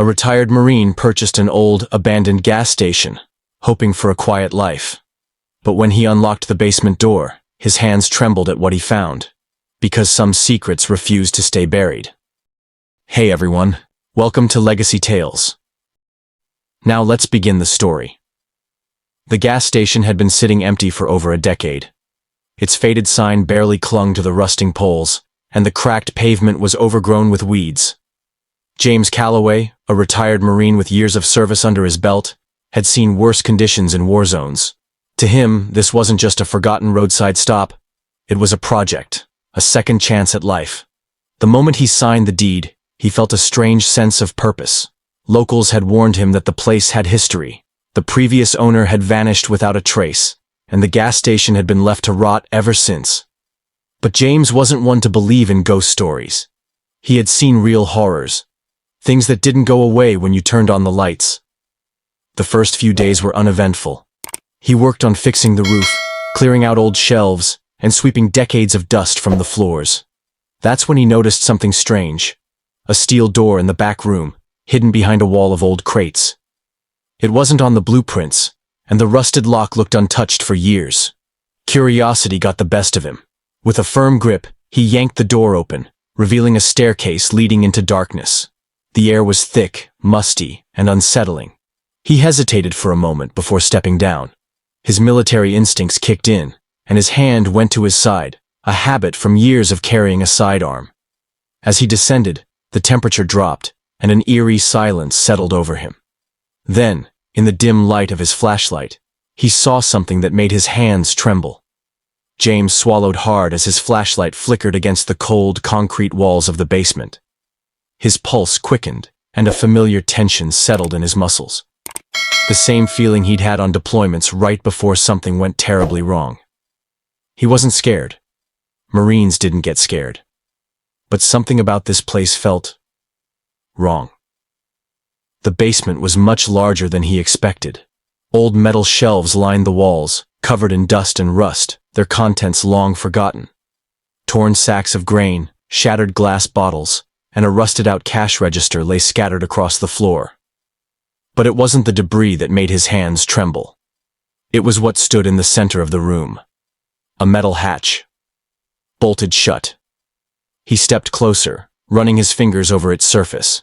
A retired Marine purchased an old, abandoned gas station, hoping for a quiet life. But when he unlocked the basement door, his hands trembled at what he found, because some secrets refused to stay buried. Hey everyone, welcome to Legacy Tales. Now let's begin the story. The gas station had been sitting empty for over a decade. Its faded sign barely clung to the rusting poles, and the cracked pavement was overgrown with weeds. James Calloway, a retired Marine with years of service under his belt, had seen worse conditions in war zones. To him, this wasn't just a forgotten roadside stop. It was a project, a second chance at life. The moment he signed the deed, he felt a strange sense of purpose. Locals had warned him that the place had history. The previous owner had vanished without a trace, and the gas station had been left to rot ever since. But James wasn't one to believe in ghost stories. He had seen real horrors. Things that didn't go away when you turned on the lights. The first few days were uneventful. He worked on fixing the roof, clearing out old shelves, and sweeping decades of dust from the floors. That's when he noticed something strange. A steel door in the back room, hidden behind a wall of old crates. It wasn't on the blueprints, and the rusted lock looked untouched for years. Curiosity got the best of him. With a firm grip, he yanked the door open, revealing a staircase leading into darkness. The air was thick, musty, and unsettling. He hesitated for a moment before stepping down. His military instincts kicked in, and his hand went to his side, a habit from years of carrying a sidearm. As he descended, the temperature dropped, and an eerie silence settled over him. Then, in the dim light of his flashlight, he saw something that made his hands tremble. James swallowed hard as his flashlight flickered against the cold, concrete walls of the basement. His pulse quickened, and a familiar tension settled in his muscles. The same feeling he'd had on deployments right before something went terribly wrong. He wasn't scared. Marines didn't get scared. But something about this place felt wrong. The basement was much larger than he expected. Old metal shelves lined the walls, covered in dust and rust, their contents long forgotten. Torn sacks of grain, shattered glass bottles, and a rusted-out cash register lay scattered across the floor. But it wasn't the debris that made his hands tremble. It was what stood in the center of the room. A metal hatch. Bolted shut. He stepped closer, running his fingers over its surface.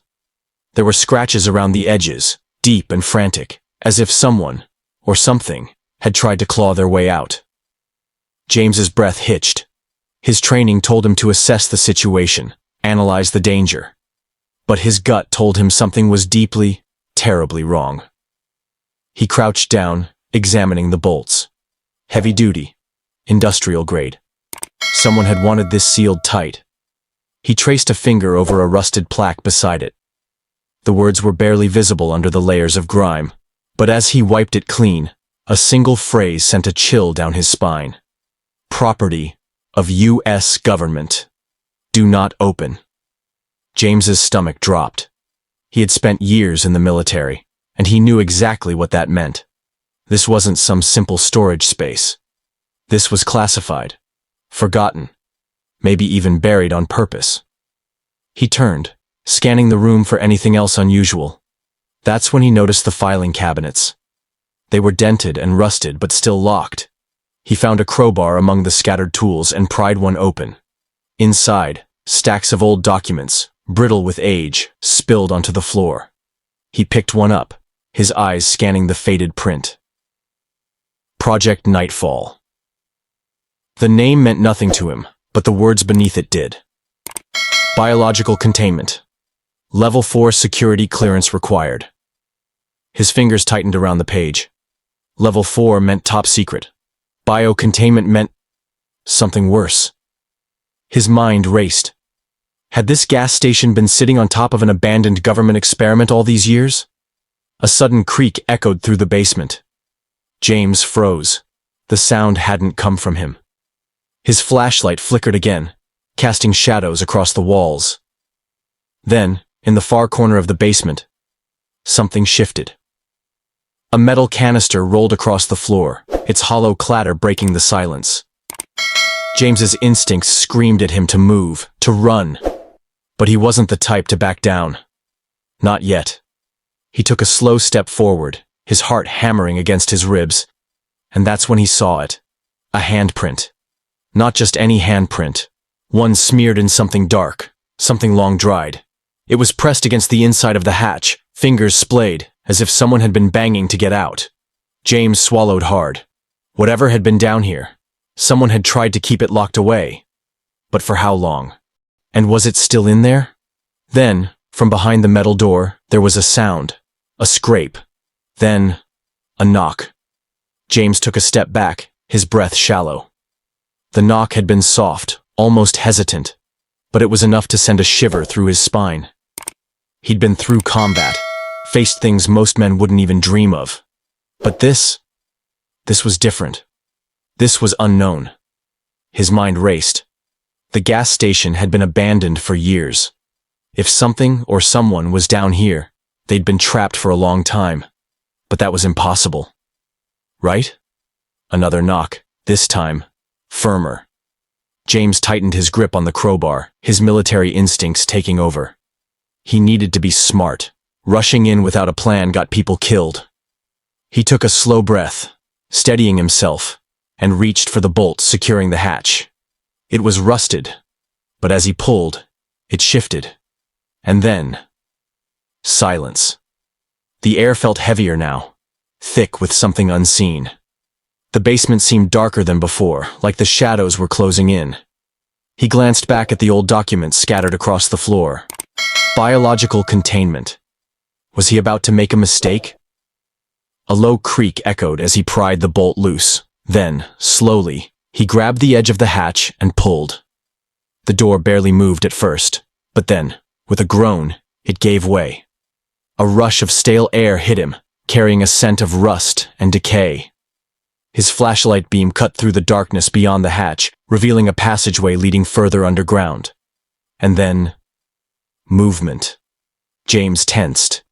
There were scratches around the edges, deep and frantic, as if someone, or something, had tried to claw their way out. James's breath hitched. His training told him to assess the situation, analyze the danger. But his gut told him something was deeply, terribly wrong. He crouched down, examining the bolts. Heavy duty, industrial grade. Someone had wanted this sealed tight. He traced a finger over a rusted plaque beside it. The words were barely visible under the layers of grime, but as he wiped it clean, a single phrase sent a chill down his spine. Property of U.S. government. Do not open. James's stomach dropped. He had spent years in the military, and he knew exactly what that meant. This wasn't some simple storage space. This was classified, forgotten, maybe even buried on purpose. He turned, scanning the room for anything else unusual. That's when he noticed the filing cabinets. They were dented and rusted but still locked. He found a crowbar among the scattered tools and pried one open. Inside, stacks of old documents, brittle with age, spilled onto the floor. He picked one up, his eyes scanning the faded print. Project Nightfall. The name meant nothing to him, but the words beneath it did. Biological containment. Level 4 security clearance required. His fingers tightened around the page. Level 4 meant top secret. Biocontainment meant something worse. His mind raced. Had this gas station been sitting on top of an abandoned government experiment all these years? A sudden creak echoed through the basement. James froze. The sound hadn't come from him. His flashlight flickered again, casting shadows across the walls. Then, in the far corner of the basement, something shifted. A metal canister rolled across the floor, its hollow clatter breaking the silence. James's instincts screamed at him to move, to run. But he wasn't the type to back down. Not yet. He took a slow step forward, his heart hammering against his ribs, and that's when he saw it. A handprint. Not just any handprint. One smeared in something dark, something long-dried. It was pressed against the inside of the hatch, fingers splayed, as if someone had been banging to get out. James swallowed hard. Whatever had been down here, someone had tried to keep it locked away. But for how long? And was it still in there? Then, from behind the metal door, there was a sound. A scrape. Then, a knock. James took a step back, his breath shallow. The knock had been soft, almost hesitant, but it was enough to send a shiver through his spine. He'd been through combat, faced things most men wouldn't even dream of. But this was different. This was unknown. His mind raced. The gas station had been abandoned for years. If something or someone was down here, they'd been trapped for a long time. But that was impossible. Right? Another knock, this time, firmer. James tightened his grip on the crowbar, his military instincts taking over. He needed to be smart. Rushing in without a plan got people killed. He took a slow breath, steadying himself, and reached for the bolt securing the hatch. It was rusted, but as he pulled, it shifted. And then, silence. The air felt heavier now, thick with something unseen. The basement seemed darker than before, like the shadows were closing in. He glanced back at the old documents scattered across the floor. Biological containment. Was he about to make a mistake? A low creak echoed as he pried the bolt loose. Then, slowly, he grabbed the edge of the hatch and pulled. The door barely moved at first, but then, with a groan, it gave way. A rush of stale air hit him, carrying a scent of rust and decay. His flashlight beam cut through the darkness beyond the hatch, revealing a passageway leading further underground. And then, movement. James tensed.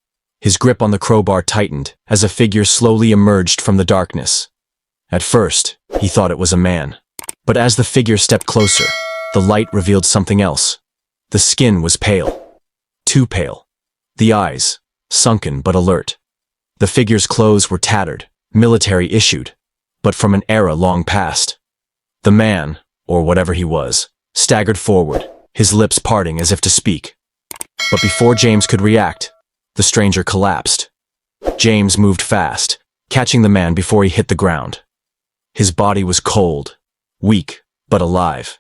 His grip on the crowbar tightened as a figure slowly emerged from the darkness. At first, he thought it was a man. But as the figure stepped closer, the light revealed something else. The skin was pale. Too pale. The eyes, sunken but alert. The figure's clothes were tattered, military issued, but from an era long past. The man, or whatever he was, staggered forward, his lips parting as if to speak. But before James could react, the stranger collapsed. James moved fast, catching the man before he hit the ground. His body was cold, weak, but alive.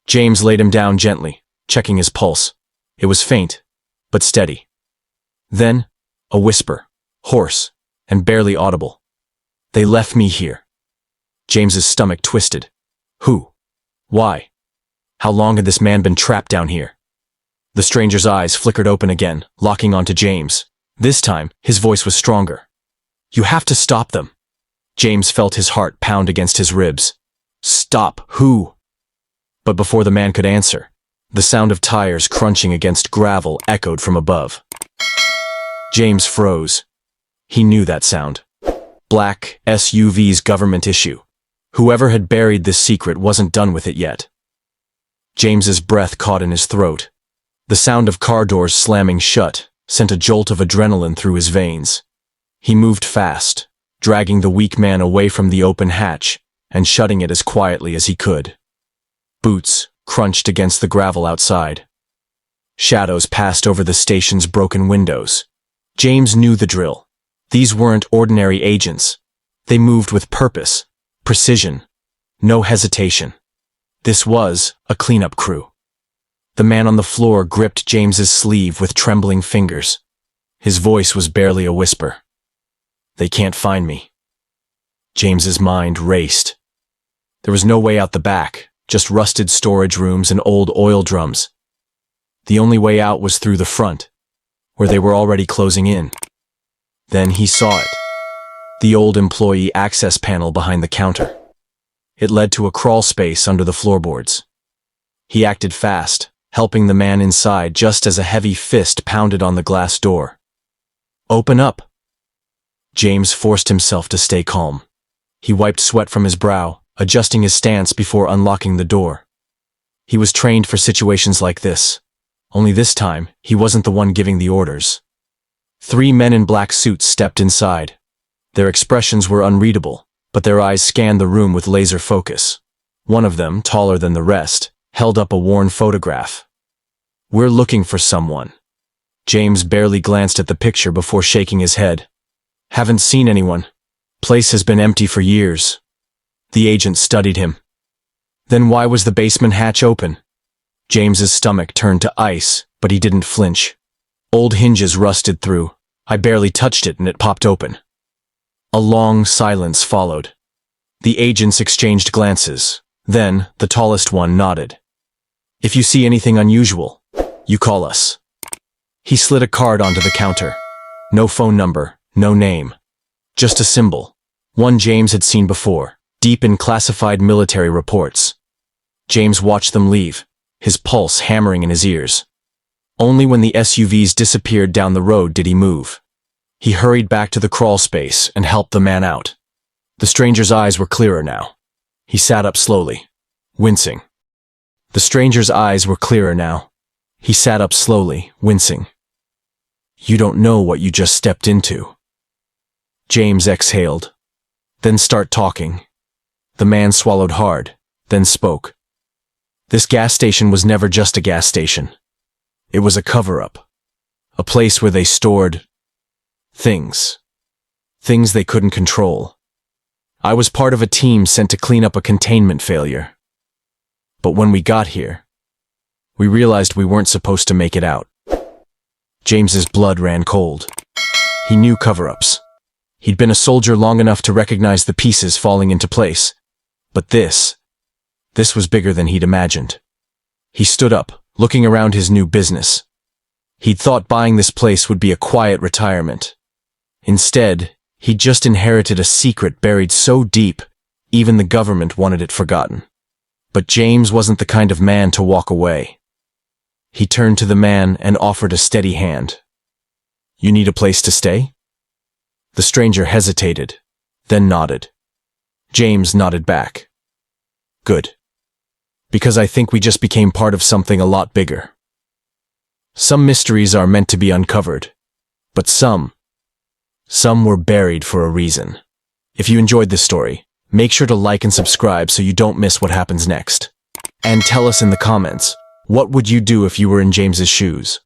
James laid him down gently, checking his pulse. It was faint, but steady. Then, a whisper, hoarse, and barely audible. "They left me here." James's stomach twisted. Who? Why? How long had this man been trapped down here? The stranger's eyes flickered open again, locking onto James. This time, his voice was stronger. "You have to stop them." James felt his heart pound against his ribs. "Stop who?" But before the man could answer, the sound of tires crunching against gravel echoed from above. James froze. He knew that sound. Black SUV's government issue. Whoever had buried this secret wasn't done with it yet. James's breath caught in his throat. The sound of car doors slamming shut sent a jolt of adrenaline through his veins. He moved fast, dragging the weak man away from the open hatch and shutting it as quietly as he could. Boots crunched against the gravel outside. Shadows passed over the station's broken windows. James knew the drill. These weren't ordinary agents. They moved with purpose, precision, no hesitation. This was a cleanup crew. The man on the floor gripped James's sleeve with trembling fingers. His voice was barely a whisper. "They can't find me." James's mind raced. There was no way out the back, just rusted storage rooms and old oil drums. The only way out was through the front, where they were already closing in. Then he saw it. The old employee access panel behind the counter. It led to a crawl space under the floorboards. He acted fast, helping the man inside just as a heavy fist pounded on the glass door. "Open up!" James forced himself to stay calm. He wiped sweat from his brow, adjusting his stance before unlocking the door. He was trained for situations like this. Only this time, he wasn't the one giving the orders. 3 men in black suits stepped inside. Their expressions were unreadable, but their eyes scanned the room with laser focus. One of them, taller than the rest, held up a worn photograph. "We're looking for someone." James barely glanced at the picture before shaking his head. "Haven't seen anyone. Place has been empty for years." The agent studied him. "Then why was the basement hatch open?" James's stomach turned to ice, but he didn't flinch. "Old hinges rusted through. I barely touched it and it popped open." A long silence followed. The agents exchanged glances. Then, the tallest one nodded. "If you see anything unusual, you call us." He slid a card onto the counter. No phone number, no name. Just a symbol. One James had seen before, deep in classified military reports. James watched them leave, his pulse hammering in his ears. Only when the SUVs disappeared down the road did he move. He hurried back to the crawl space and helped the man out. The stranger's eyes were clearer now. He sat up slowly, wincing. The stranger's eyes were clearer now. He sat up slowly, wincing. "You don't know what you just stepped into." James exhaled. "Then start talking." The man swallowed hard, then spoke. "This gas station was never just a gas station. It was a cover-up. A place where they stored things. Things they couldn't control. I was part of a team sent to clean up a containment failure. But when we got here, we realized we weren't supposed to make it out." James's blood ran cold. He knew cover-ups. He'd been a soldier long enough to recognize the pieces falling into place. But this was bigger than he'd imagined. He stood up, looking around his new business. He'd thought buying this place would be a quiet retirement. Instead, he'd just inherited a secret buried so deep, even the government wanted it forgotten. But James wasn't the kind of man to walk away. He turned to the man and offered a steady hand. "You need a place to stay?" The stranger hesitated, then nodded. James nodded back. "Good. Because I think we just became part of something a lot bigger. Some mysteries are meant to be uncovered, but some were buried for a reason." If you enjoyed this story, make sure to like and subscribe so you don't miss what happens next. And tell us in the comments, what would you do if you were in James's shoes?